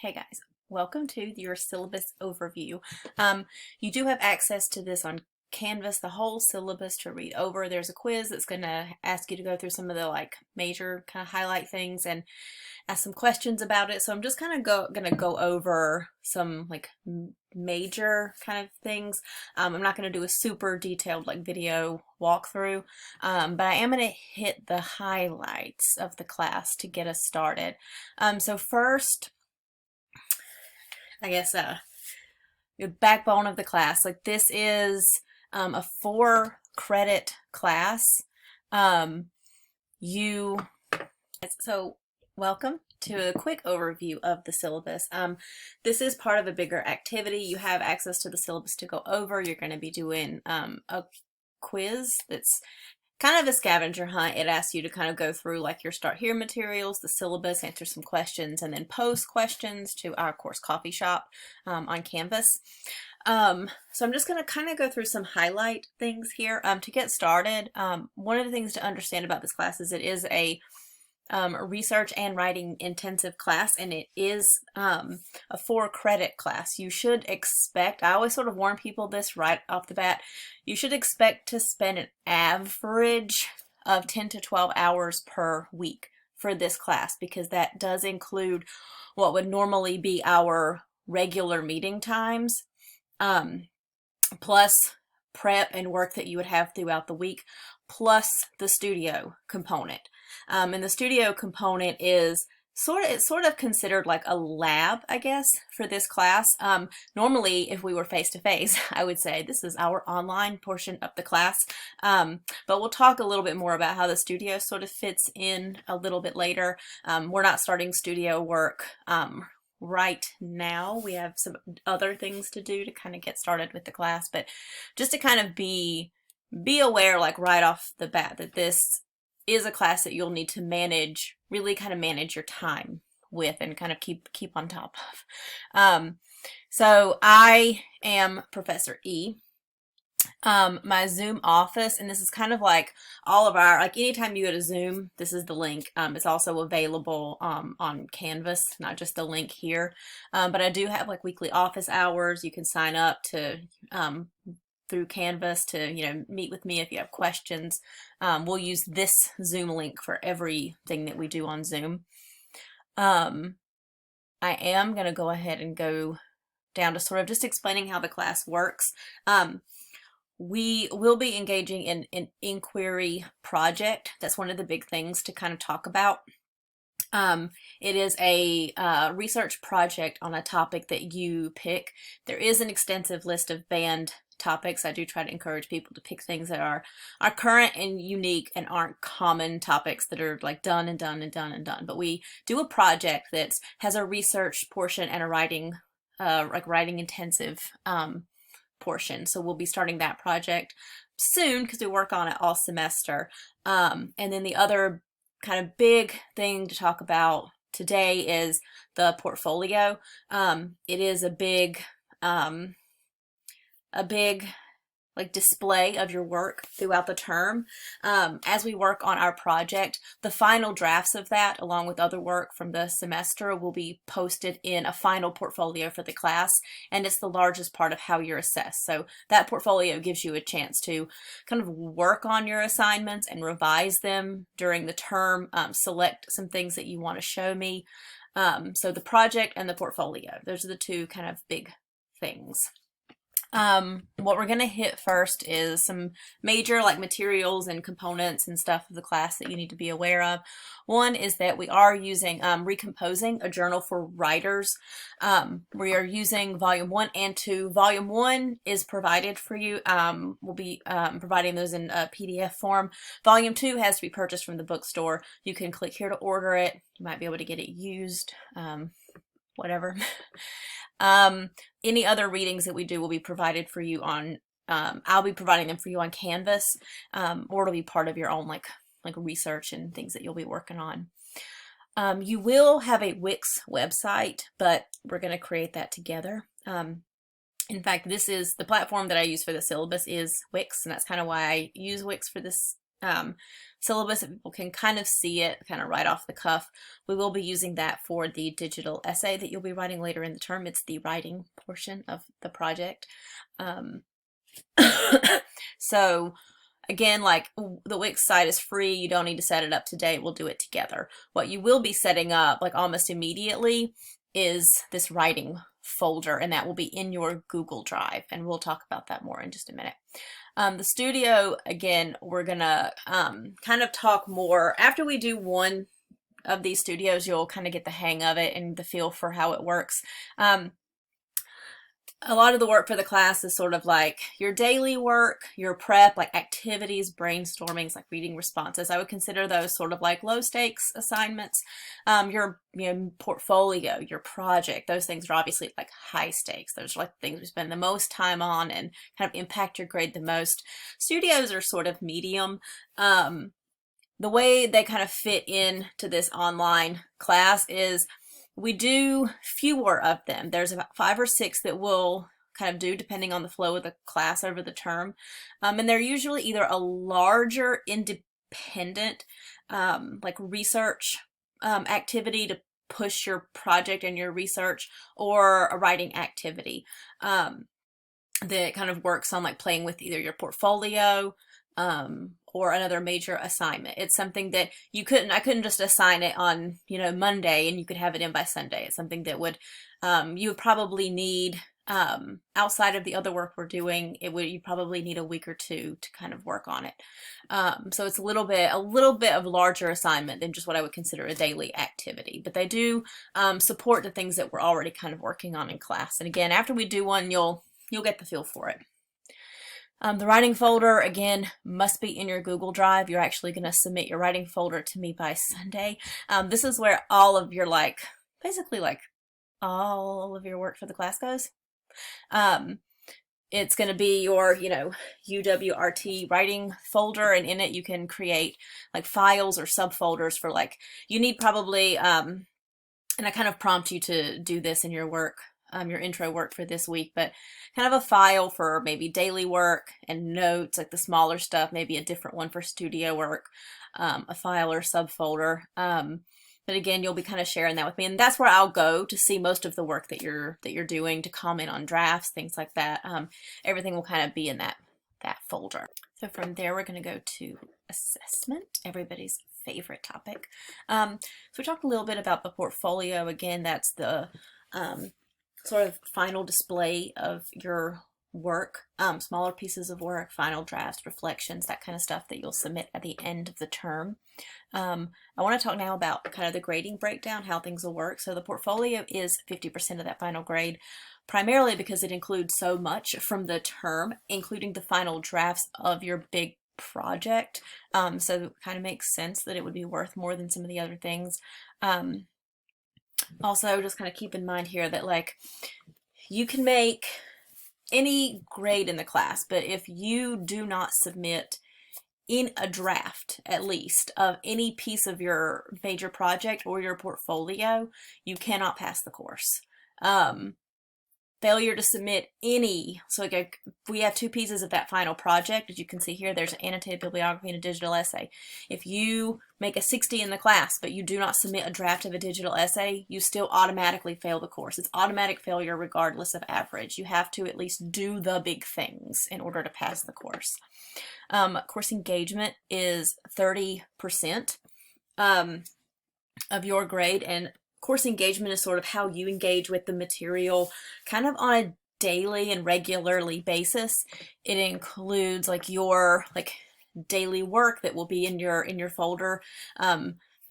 Hey guys, welcome to your syllabus overview. You do have access to this on Canvas, the whole syllabus to read over. There's a quiz that's going to ask you to go through some of the major kind of highlight things and ask some questions about it. So I'm just kind of going to go over some major kind of things. I'm not going to do a super detailed video walkthrough, but I am going to hit the highlights of the class to get us started. So first, I guess the backbone of the class. This is a 4-credit class. So welcome to a quick overview of the syllabus. This is part of a bigger activity. You have access to the syllabus to go over. You're going to be doing a quiz that's kind of a scavenger hunt. It asks you to kind of go through your start here materials, the syllabus, answer some questions, and then post questions to our course coffee shop on Canvas. So I'm just going to kind of go through some highlight things here. To get started, one of the things to understand about this class is it is a research and writing intensive class, and it is a 4-credit class. You should expect, I always sort of warn people this right off the bat, you should expect to spend an average of 10 to 12 hours per week for this class, because that does include what would normally be our regular meeting times, plus prep and work that you would have throughout the week, plus the studio component. And the studio component is sort of considered like a lab, I guess, for this class. Normally, if we were face-to-face, I would say this is our online portion of the class. But we'll talk a little bit more about how the studio sort of fits in a little bit later. We're not starting studio work right now. We have some other things to do to kind of get started with the class, but just to kind of be aware right off the bat that this is a class that you'll need to manage, really kind of manage your time with and kind of keep on top of. So I am Professor E. My Zoom office, and this is kind of like all of our, anytime you go to Zoom, this is the link. It's also available on Canvas, not just the link here. But I do have weekly office hours. You can sign up to through Canvas to meet with me if you have questions. We'll use this Zoom link for everything that we do on Zoom. I am going to go ahead and go down to sort of just explaining how the class works. We will be engaging in an inquiry project. That's one of the big things to kind of talk about. It is a research project on a topic that you pick. There is an extensive list of banned topics. I do try to encourage people to pick things that are current and unique and aren't common topics that are done and done and done and done. But we do a project that has a research portion and a writing writing intensive portion. So we'll be starting that project soon because we work on it all semester. And then the other kind of big thing to talk about today is the portfolio. It is a big display of your work throughout the term. As we work on our project, the final drafts of that, along with other work from the semester, will be posted in a final portfolio for the class, and it's the largest part of how you're assessed. So that portfolio gives you a chance to kind of work on your assignments and revise them during the term, select some things that you want to show me. So the project and the portfolio, those are the two kind of big things. What we're going to hit first is some major materials and components and stuff of the class that you need to be aware of. One is that we are using Recomposing, a journal for writers. We are using volume 1 and 2. Volume 1 is provided for you. We'll be providing those in a PDF form. Volume 2 has to be purchased from the bookstore. You can click here to order it. You might be able to get it used, whatever. Any other readings that we do will be provided for you on, I'll be providing them for you on Canvas, or it'll be part of your own research and things that you'll be working on. You will have a Wix website, but we're going to create that together. In fact, this is the platform that I use for the syllabus is Wix, and that's kind of why I use Wix for this syllabus, if people can kind of see it kind of right off the cuff. We will be using that for the digital essay that you'll be writing later in the term. It's the writing portion of the project. So again, like the Wix site is free. You don't need to set it up today. We'll do it together. What you will be setting up like almost immediately is this writing folder, and that will be in your Google Drive. And we'll talk about that more in just a minute. The studio, again, we're gonna kind of talk more after we do one of these studios. You'll kind of get the hang of it and the feel for how it works. A lot of the work for the class is sort of like your daily work, your prep, like activities, brainstormings, like reading responses. I would consider those sort of like low stakes assignments. Your portfolio, your project, those things are obviously like high stakes. Those are like things we spend the most time on and kind of impact your grade the most. Studios are sort of medium. The way they kind of fit into this online class is we do fewer of them. There's about 5 or 6 that we'll kind of do depending on the flow of the class over the term. And they're usually either a larger independent like research activity to push your project and your research, or a writing activity that kind of works on like playing with either your portfolio or another major assignment. It's something that I couldn't just assign it on, Monday and you could have it in by Sunday. It's something that you would probably need, outside of the other work we're doing, you probably need a week or 2 to kind of work on it. So it's a little bit of larger assignment than just what I would consider a daily activity, but they do, support the things that we're already kind of working on in class. And again, after we do one, you'll get the feel for it. The writing folder, again, must be in your Google Drive. You're actually going to submit your writing folder to me by Sunday. This is where all of your basically all of your work for the class goes. It's going to be your, UWRT writing folder, and in it you can create like files or subfolders for you need probably, and I kind of prompt you to do this in your work, your intro work for this week, but kind of a file for maybe daily work and notes, like the smaller stuff, maybe a different one for studio work, a file or subfolder. But again, you'll be kind of sharing that with me, and that's where I'll go to see most of the work that you're doing, to comment on drafts, things like that. Everything will kind of be in that folder. So from there, we're going to go to assessment, everybody's favorite topic. So we talked a little bit about the portfolio. Again, that's the sort of final display of your work, smaller pieces of work, final drafts, reflections, that kind of stuff that you'll submit at the end of the term. I want to talk now about kind of the grading breakdown, how things will work. So the portfolio is 50% of that final grade, primarily because it includes so much from the term, including the final drafts of your big project. So it kind of makes sense that it would be worth more than some of the other things. Also, just kind of keep in mind here that you can make any grade in the class, but if you do not submit in a draft, at least, of any piece of your major project or your portfolio, you cannot pass the course. Failure to submit any, so we have 2 pieces of that final project. As you can see here, there's an annotated bibliography and a digital essay. If you make a 60 in the class, but you do not submit a draft of a digital essay, you still automatically fail the course. It's automatic failure regardless of average. You have to at least do the big things in order to pass the course. Course engagement is 30% of your grade, and course engagement is sort of how you engage with the material kind of on a daily and regularly basis. It includes your daily work that will be in your folder,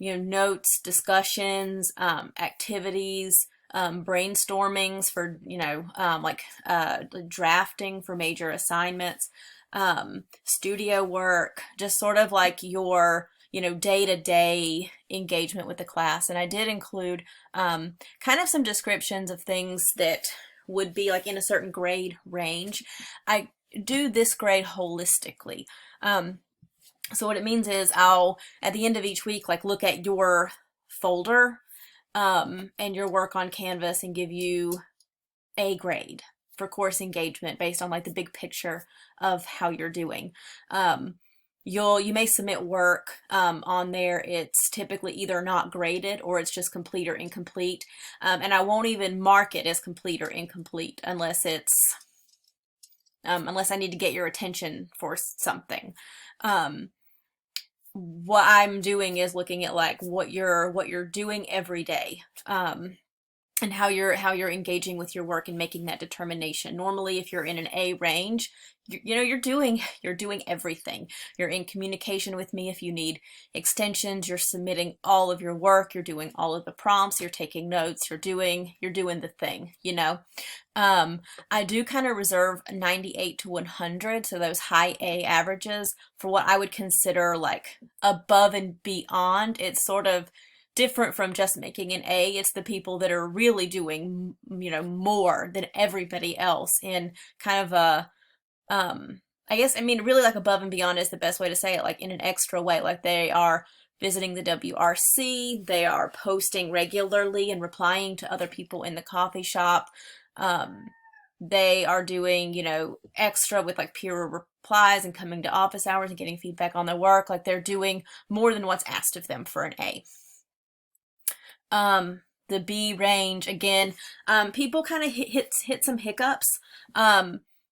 notes, discussions, activities, brainstormings for drafting for major assignments, studio work, just sort of your day-to-day engagement with the class. And I did include kind of some descriptions of things that would be in a certain grade range. I do this grade holistically. So what it means is I'll, at the end of each week, look at your folder and your work on Canvas and give you a grade for course engagement based on the big picture of how you're doing. you may submit work on there. It's typically either not graded or it's just complete or incomplete. And I won't even mark it as complete or incomplete unless unless I need to get your attention for something. What I'm doing is looking at like what you're doing every day. And how you're engaging with your work and making that determination. Normally, if you're in an A range, you're doing everything. You're in communication with me if you need extensions. You're submitting all of your work. You're doing all of the prompts. You're taking notes. You're doing the thing. I do kind of reserve 98 to 100, so those high A averages, for what I would consider like above and beyond. It's sort of different from just making an A. It's the people that are really doing, more than everybody else in kind of a, really like above and beyond is the best way to say it, like in an extra way. Like they are visiting the WRC, they are posting regularly and replying to other people in the coffee shop. They are doing, extra with like peer replies and coming to office hours and getting feedback on their work. Like they're doing more than what's asked of them for an A. The B range, again, people kind of hit some hiccups.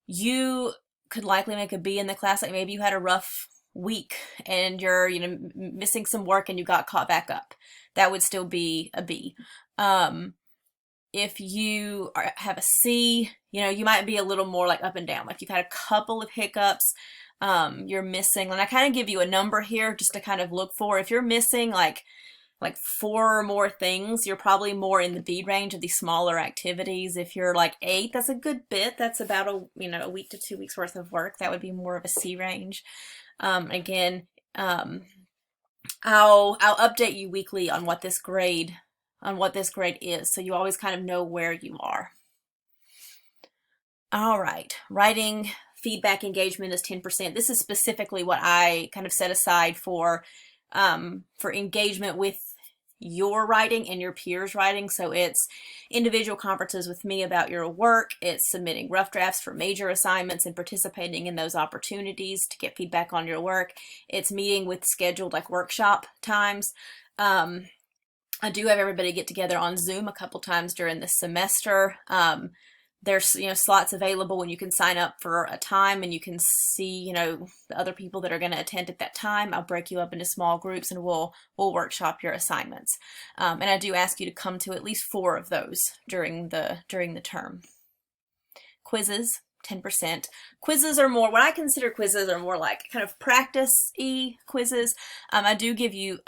You could likely make a B in the class. Like maybe you had a rough week and you're, missing some work and you got caught back up. That would still be a B. If you have a C, you might be a little more like up and down. Like you've had a couple of hiccups. You're missing, and I kind of give you a number here just to kind of look for. If you're missing like 4 or more things, you're probably more in the B range of these smaller activities. If you're like 8, that's a good bit. That's about a week to 2 weeks worth of work. That would be more of a C range. Again, I'll update you weekly on what this grade is, so you always kind of know where you are. All right, writing feedback engagement is 10%. This is specifically what I kind of set aside for engagement with your writing and your peers' writing. So it's individual conferences with me about your work. It's submitting rough drafts for major assignments and participating in those opportunities to get feedback on your work. It's meeting with scheduled like workshop times. I do have everybody get together on Zoom a couple times during the semester. There's slots available when you can sign up for a time and you can see the other people that are going to attend at that time. I'll break you up into small groups and we'll workshop your assignments. And I do ask you to come to at least 4 of those during the term. Quizzes, 10%. Quizzes are more, what I consider quizzes are more like kind of practice-y quizzes. I do give you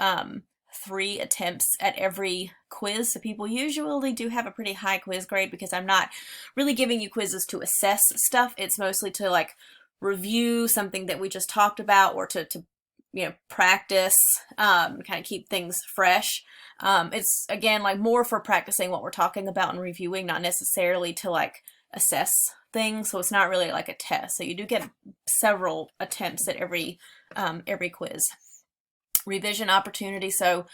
3 attempts at every quiz. So people usually do have a pretty high quiz grade because I'm not really giving you quizzes to assess stuff. It's mostly to like review something that we just talked about, or to practice, kind of keep things fresh. It's again like more for practicing what we're talking about and reviewing, not necessarily to like assess things. So it's not really like a test. So you do get several attempts at every quiz. Revision opportunity. So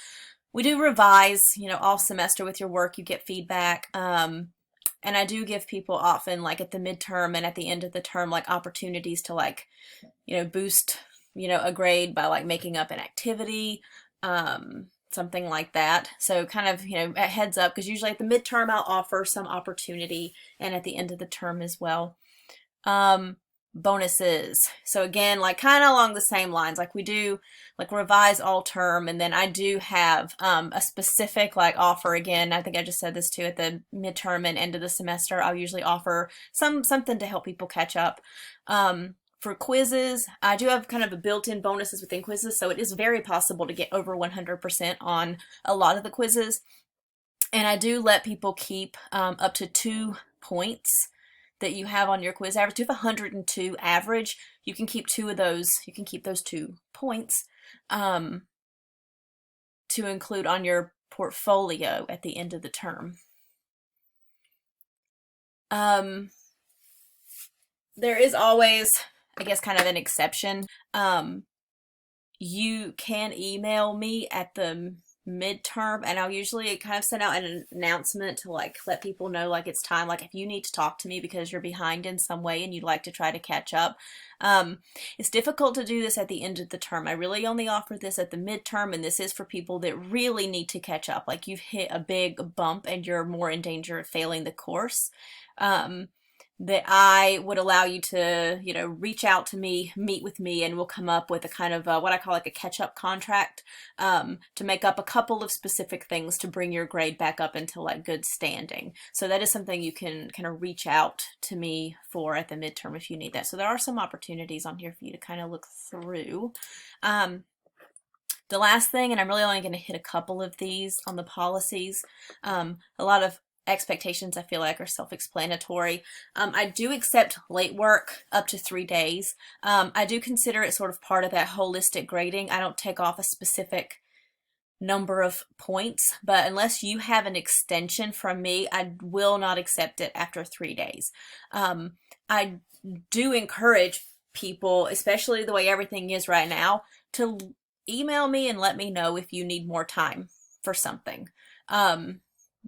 we do revise, all semester with your work. You get feedback. And I do give people often like at the midterm and at the end of the term, like opportunities to like, boost, a grade by like making up an activity, something like that. So kind of, a heads up, because usually at the midterm I'll offer some opportunity and at the end of the term as well. Bonuses. So again, like kind of along the same lines, like we do like revise all term, and then I do have a specific like offer. Again, I think I just said this too, at the midterm and end of the semester, I'll usually offer something to help people catch up. For quizzes, I do have kind of a built-in bonuses within quizzes, so it is very possible to get over 100% on a lot of the quizzes. And I do let people keep up to 2 points that you have on your quiz average. You have 102 average. You can keep 2 of those. You can keep those 2 points to include on your portfolio at the end of the term. There is always, I guess, kind of an exception. You can email me at the midterm, and I'll usually kind of send out an announcement to like let people know like it's time, like if you need to talk to me because you're behind in some way and you'd like to try to catch up. It's difficult to do this at the end of the term. I really only offer this at the midterm, and this is for people that really need to catch up, like you've hit a big bump and you're more in danger of failing the course. That I would allow you to, you know, reach out to me, meet with me, and we'll come up with a kind of what I call like a catch-up contract to make up a couple of specific things to bring your grade back up into like good standing. So that is something you can kind of reach out to me for at the midterm if you need that. So there are some opportunities on here for you to kind of look through. The last thing, and I'm really only going to hit a couple of these on the policies, a lot of expectations I feel like are self-explanatory. I do accept late work up to 3 days. I do consider it sort of part of that holistic grading. I don't take off a specific number of points, but unless you have an extension from me, I will not accept it after 3 days. I do encourage people, especially the way everything is right now, to email me and let me know if you need more time for something.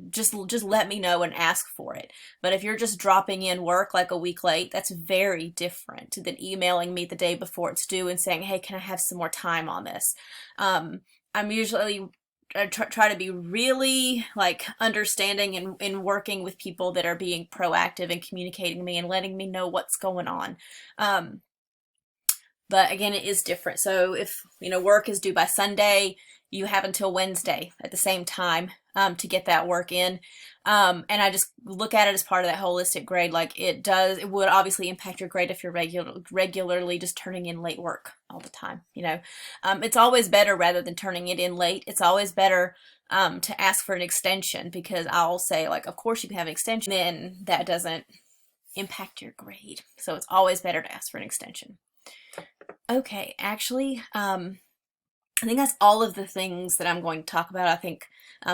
Just let me know and ask for it. But if you're just dropping in work like a week late, that's very different than emailing me the day before it's due and saying, hey, can I have some more time on this? I'm usually try to be really like understanding and working with people that are being proactive and communicating with me and letting me know what's going on. But again, it is different. So if, you know, work is due by Sunday, you have until Wednesday at the same time to get that work in. And I just look at it as part of that holistic grade. Like it would obviously impact your grade if you're regularly just turning in late work all the time. You know, it's always better rather than turning it in late. It's always better to ask for an extension, because I'll say like, of course you can have an extension, then that doesn't impact your grade. So it's always better to ask for an extension. Okay, actually, I think that's all of the things that I'm going to talk about. I think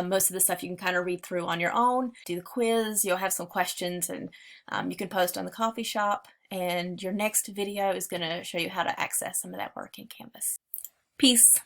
most of the stuff you can kind of read through on your own. Do the quiz, you'll have some questions, and you can post on the coffee shop. And your next video is going to show you how to access some of that work in Canvas. Peace.